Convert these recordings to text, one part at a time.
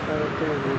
करते हैं।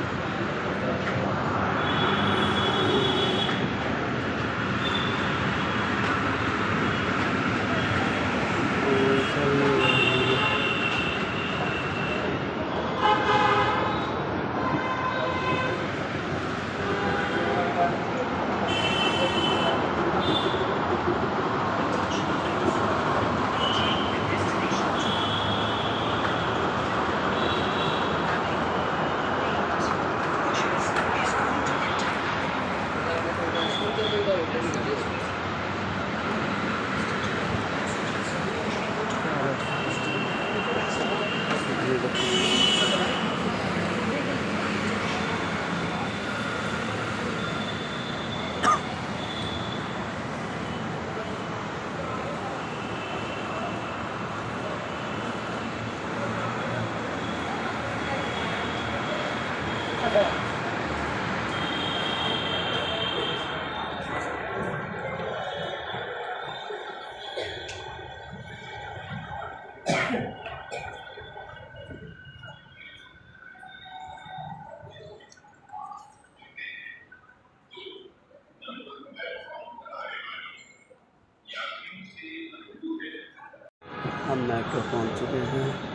हम मेट्रो पहुंच चुके हैं।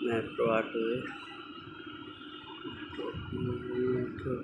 मेट्रो ऑटो है। Metro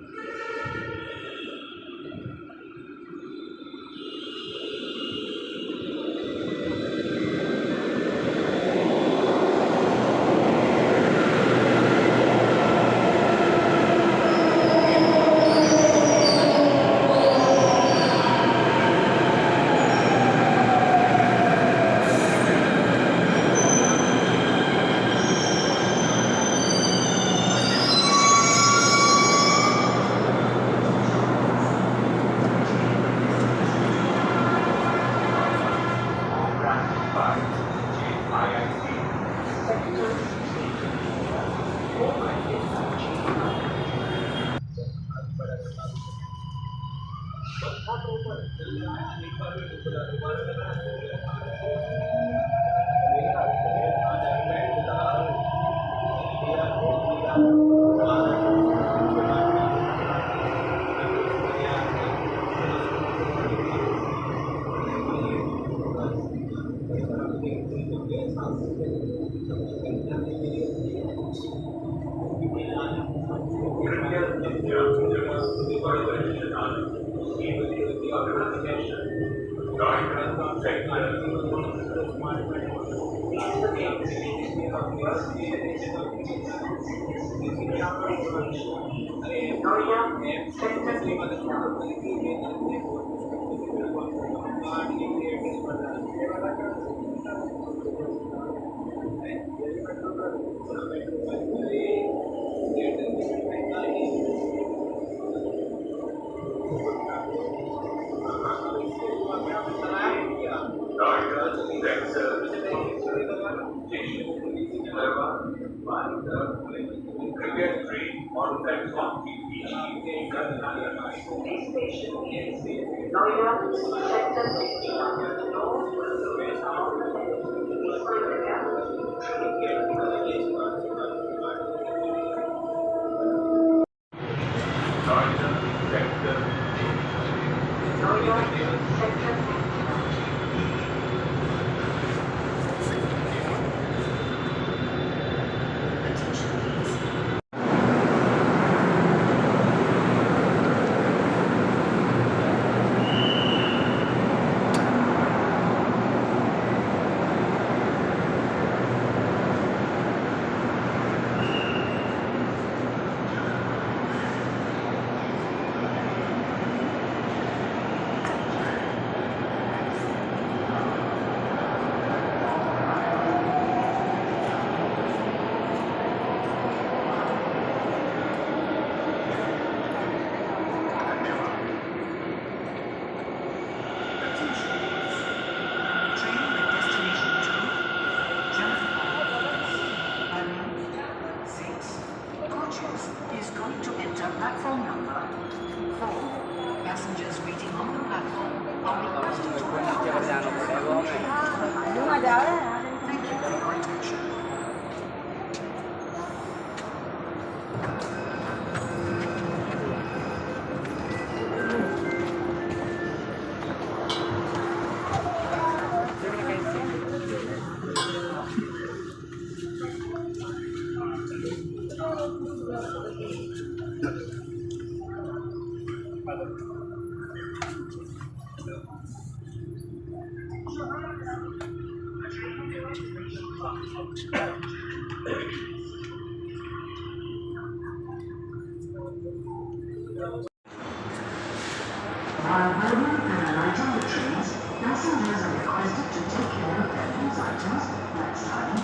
Women and light on the trees, passengers are requested to take care of their news items like sign,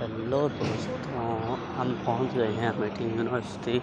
hello दोस्तों, हम पहुंच गए हैं meeting university.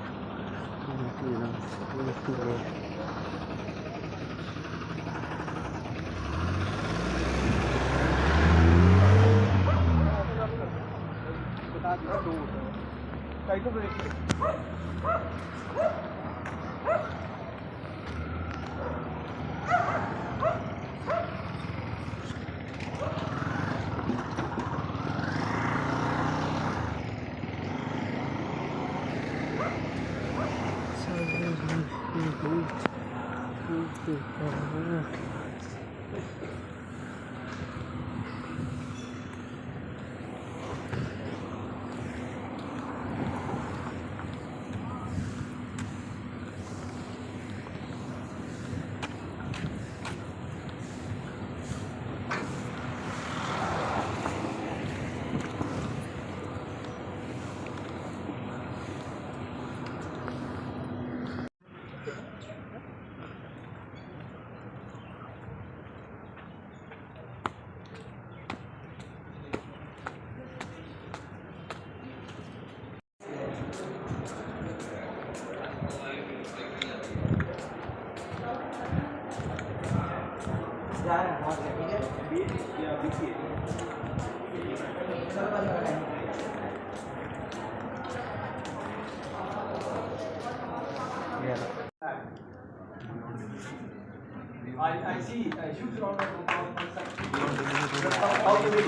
I see a huge round of applause all the way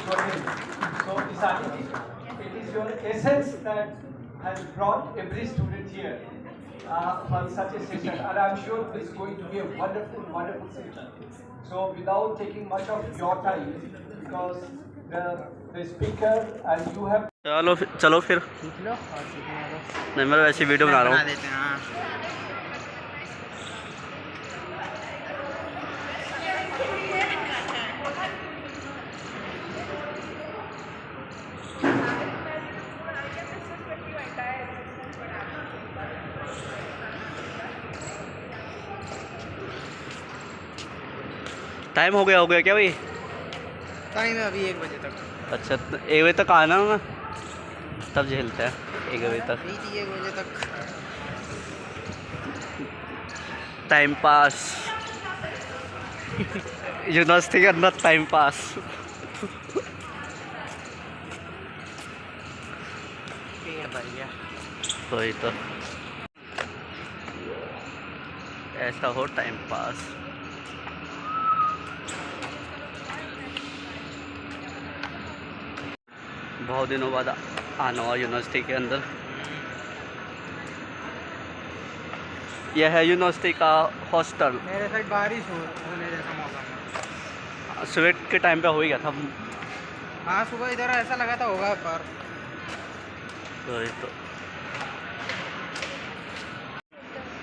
for him. So it is your essence that has brought every student here for such a session, and I'm sure this is going to be a wonderful, wonderful session. So without taking much of your time, because the speaker and you have चलो फिर नहीं, मैं वैसे video बना रहा हूँ। Time हो गया क्या भाई? टाइम है अभी 1 बजे तक। अच्छा 1 बजे तक आना ना, तब झेलते हैं 1 बजे तक। नहीं थी 1 बजे तक। टाइम पास यूनिवर्सिटी के अंदर टाइम पास। पेड़ भर गया। वही तो, ऐसा हो टाइम पास। बहुत दिनों बाद आना हुआ यूनिवर्सिटी के अंदर। यह है यूनिवर्सिटी का हॉस्टल। मेरे साइड बारिश होने जैसा मौसम है। सुबह के टाइम पे हो ही गया था। हाँ सुबह इधर ऐसा लगा था होगा पर। वही तो।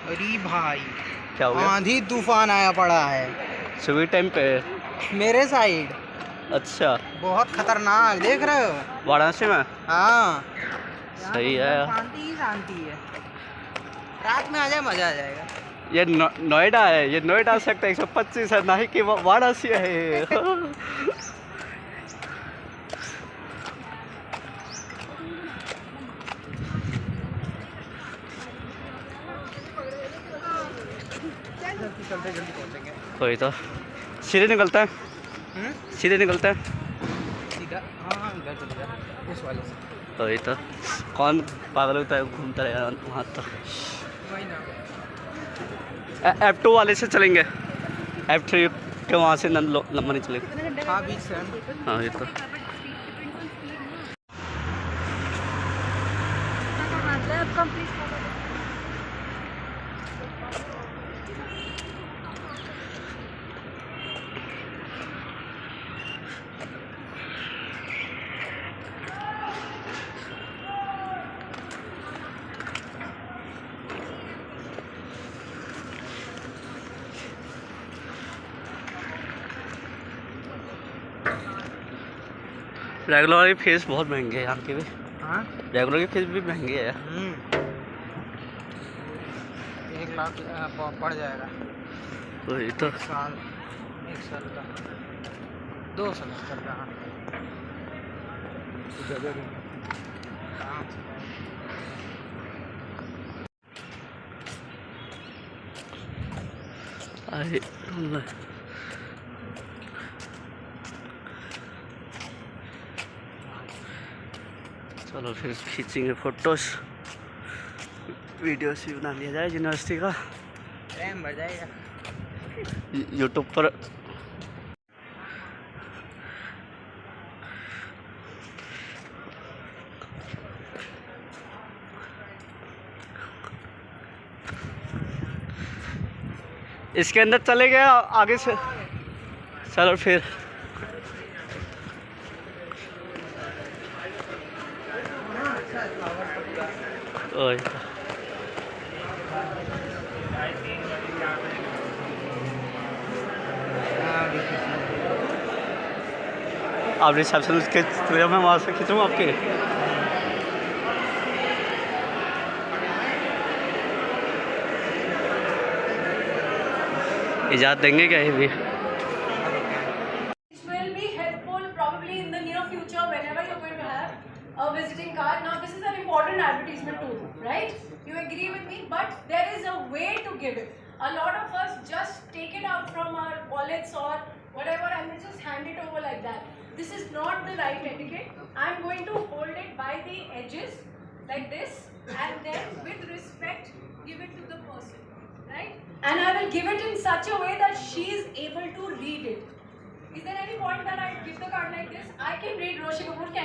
अरे भाई क्या हो गया? आंधी तूफान आया पड़ा है सुबह टाइम पे। मेरे साइड। अच्छा, बहुत खतरनाक, देख रहे हो? वाराणसी में। हाँ सही है। शांति ही शांति है। रात में आ जाए मजा आ जाएगा। ये नोएडा है, ये नोएडा सेक्टर 125 है, ना ही कि वाराणसी है। जल्दी पहुंचेंगे। कोई तो सीधे निकलता है, सीधे निकलता है। सीधा हाँ इधर चले जा उस वाले से। वही तो, कौन पागल होता है घूमता रहेगा वहाँ तो। वही ना। F2 वाले से चलेंगे, F3 के वहाँ से लंबा नहीं चलेगा। हाँ बीच से। हाँ ये तो। रेगुलर की फीस बहुत महंगी है यहाँ की भी। हाँ रेगुलर की फीस भी महंगी है। 1 लाख पड़ जाएगा। वही तो। 1 साल का 2 सेमेस्टर का। हाँ अरे चलो फिर खींचेंगे फोटोज, वीडियोस भी बना लिया जाए यूनिवर्सिटी का। टाइम बढ़ जाएगा। यूट्यूब पर। इसके अंदर चले गए आगे से। चलो फिर ओए आप रिसेप्शन के मैं वहाँ से खींचूँ आपके। इजाज़त देंगे क्या ये भी? Will be helpful probably in the near future whenever you're going to have a visiting card. Now this is an important advertisement tool, right? You agree with me? But there is a way to give it. A lot of us just take it out from our wallets or whatever and we just hand it over like that. This is not the right etiquette. I'm going to hold it by the edges like this and then with respect give it to the person, right? And I will give it in such a way that she is able to read it. Is there any point that I give the card like this? I can read Roshi Kapoor. Can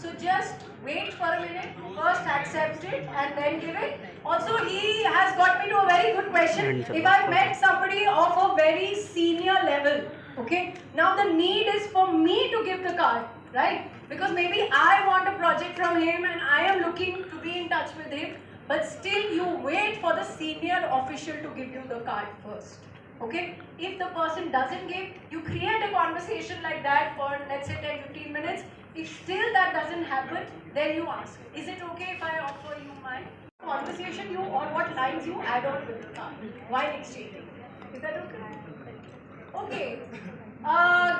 so just wait for a minute. First accept it and then give it. Also, he has got me to a very good question. If I met somebody of a very senior level, okay, now the need is for me to give the card, right? Because maybe I want a project from him and I am looking to be in touch with him. But still you wait for the senior official to give you the card first. Okay? If the person doesn't give, you create a conversation like that for let's say 10-15 minutes. If still that doesn't happen, then you ask, is it okay if I offer you my conversation you or what lines you add on with the car while exchanging. Is that okay? Okay.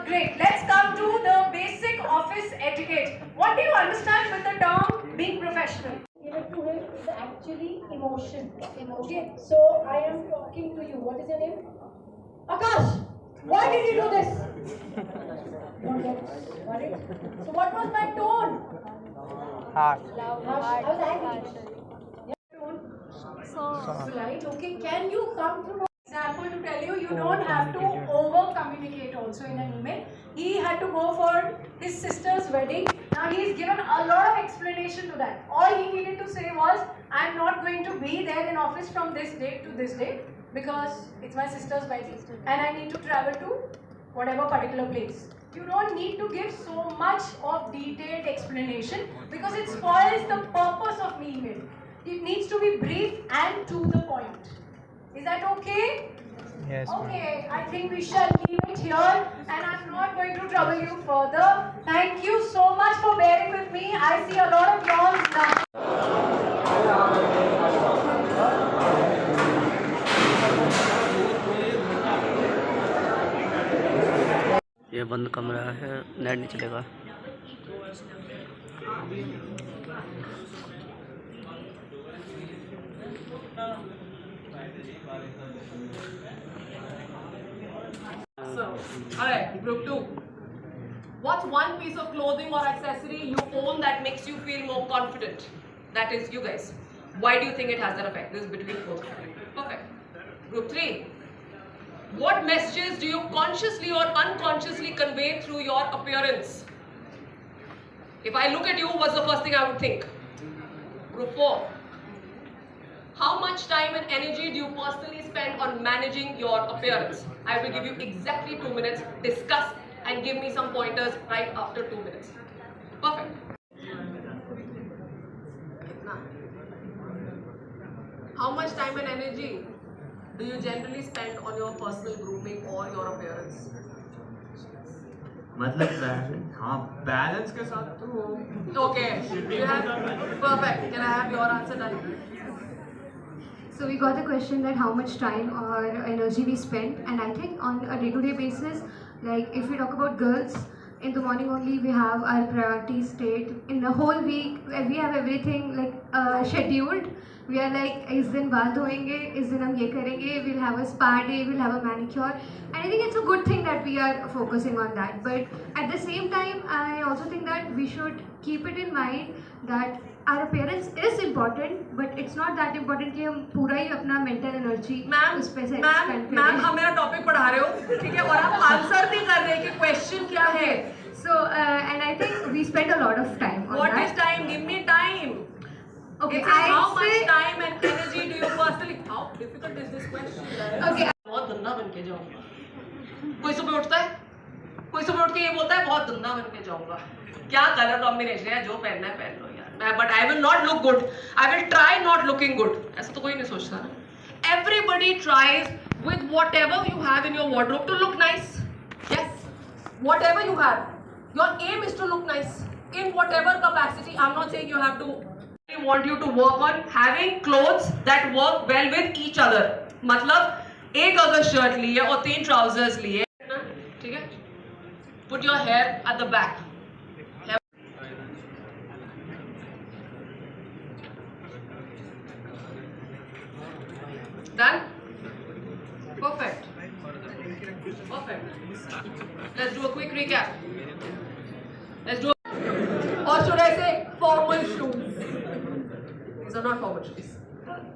Great. Let's come to the basic office etiquette. What do you understand with the term being professional? Given to him is actually emotion. Okay. So I am talking to you. What is your name? Akash. Why did you do this? Don't get worried. So what was my tone? Harsh. I was angry. Right. Okay. Can you come to example to tell you don't have to over communicate also in an email. He had to go for his sister's wedding. Now he's given a lot of explanation to that. All he needed to say was, I'm not going to be there in office from this date to this date because it's my sister's wedding and I need to travel to whatever particular place. You don't need to give so much of detailed explanation because it spoils the purpose of the email. It needs to be brief and to the point. Is that okay? Yes. Okay, I think we shall leave it here and I'm not going to trouble you further. Thank you so much for bearing with me. I see a lot of yawns now. ये बंद कमरा है, net नहीं चलेगा। So, alright, group 2. What's one piece of clothing or accessory you own that makes you feel more confident? That is you guys. Why do you think it has that effect? This is between both. Perfect. Group 3. What messages do you consciously or unconsciously convey through your appearance? If I look at you, what's the first thing I would think? Group 4. How much time and energy do you personally spend on managing your appearance? I will give you exactly 2 minutes. Discuss and give me some pointers right after 2 minutes. Perfect. How much time and energy do you generally spend on your personal grooming or your appearance? मतलब हाँ balance के साथ तो Okay. You have perfect. Can I have your answer, Dali? So we got the question that how much time or energy we spend, and I think on a day-to-day basis, like if we talk about girls, in the morning only we have our priorities state. In the whole week, we have everything like scheduled. We are like, इस दिन बाल धोएंगे, इस दिन हम ये करेंगे, we'll have a spa day, we'll have a manicure, and I think it's a good thing that we are focusing on that. But at the same time, I also think that we should keep it in mind that our appearance is important, but it's not that important कि हम पूरा ही अपना mental energy उस पे से spend करें. Ma'am आप मेरा टॉपिक पढ़ा रहे हो, ठीक है, और आप आंसर भी कर रहे हैं कि क्वेश्चन क्या है. So and I think we spend a lot of time on What that. is time? Give me time. Okay, It is how much say time and energy do you personally? How difficult is this question? Okay. बहुत धंधा बन के जाऊंगा. कोई सुबह उठता है, कोई सुबह उठ के ये बोलता है बहुत धंधा बन के जाऊंगा. क्या कलर कॉम्बिनेशन है, जो पहनना है पहन लो यार. But I will not look good. I will try not looking good. ऐसा तो कोई नहीं सोचता ना. Everybody tries with whatever you have in your wardrobe to look nice. Yes, whatever you have. Your aim is to look nice in whatever capacity. I'm not saying you have to. I want you to work on having clothes that work well with each other. मतलब एक अगर shirt ली है और 3 trousers लिए, ठीक है? Put your hair at the back. Done? Perfect. Perfect. Let's do a quick recap. Let's do. Or should I say formal shoes? These are not formal shoes.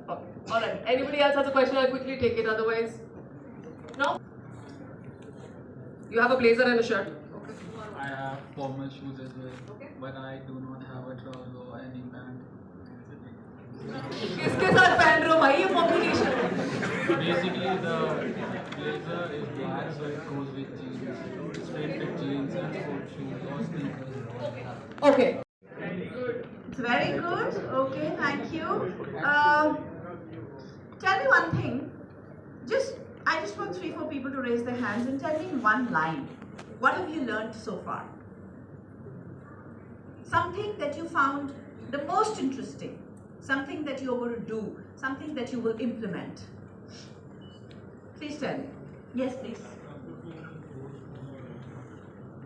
Oh, all right. Anybody else has a question? I'll quickly take it. Otherwise, no. You have a blazer and a shirt. Okay. I have formal shoes as well, Okay. but I do not have a trouser or any pant. किसके साथ पहन रहे हो भाई ये combination? Basically, the blazer is black, so it goes with jeans, straight fit jeans and sport shoes or sneakers. Okay. It's very good. Okay, thank you. Tell me one thing. I just want 3-4 people to raise their hands and tell me in one line. What have you learned so far? Something that you found the most interesting. Something that you're going to do, something that you will implement. Please tell me. Yes, please.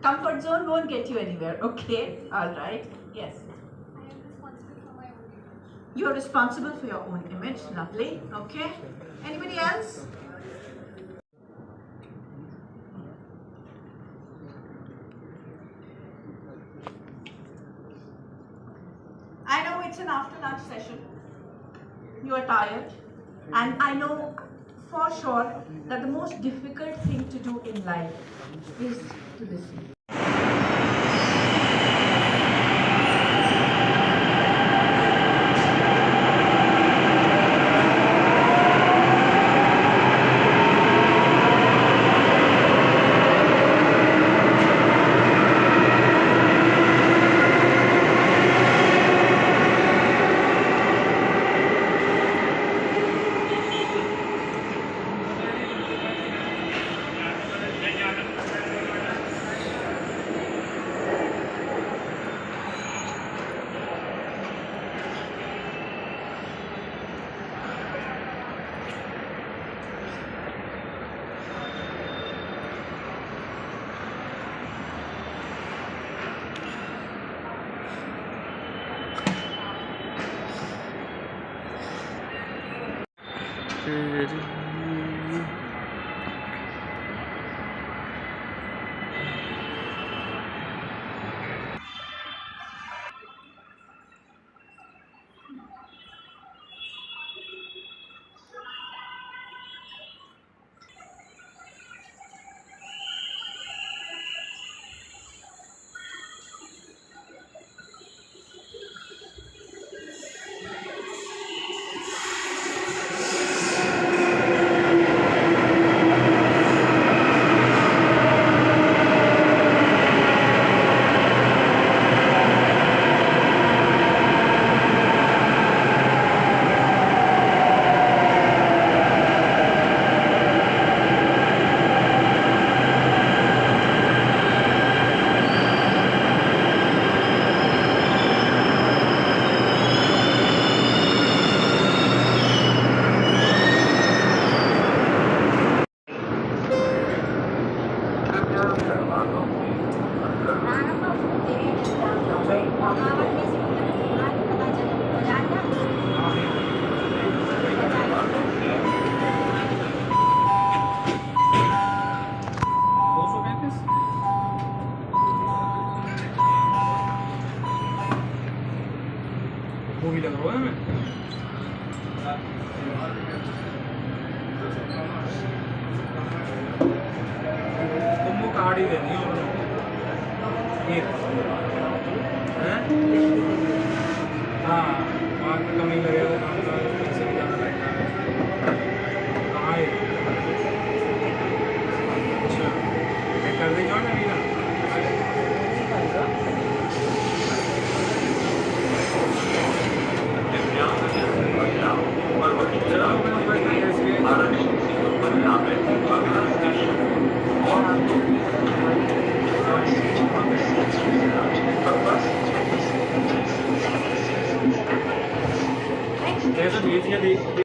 Comfort zone won't get you anywhere. Okay, all right. Yes. You're responsible for your own image. Lovely. Okay. Anybody else? I know it's an after lunch session. You are tired. And I know for sure that the most difficult thing to do in life is to listen. Movie लगा हुआ है मैं तुम वो card ही देनी है हाँ mark कमी लगेगा काम का पैसे भी ज़्यादा लगता है कहाँ है अच्छा कर दे जाओ ना मीरा जैसे बीच के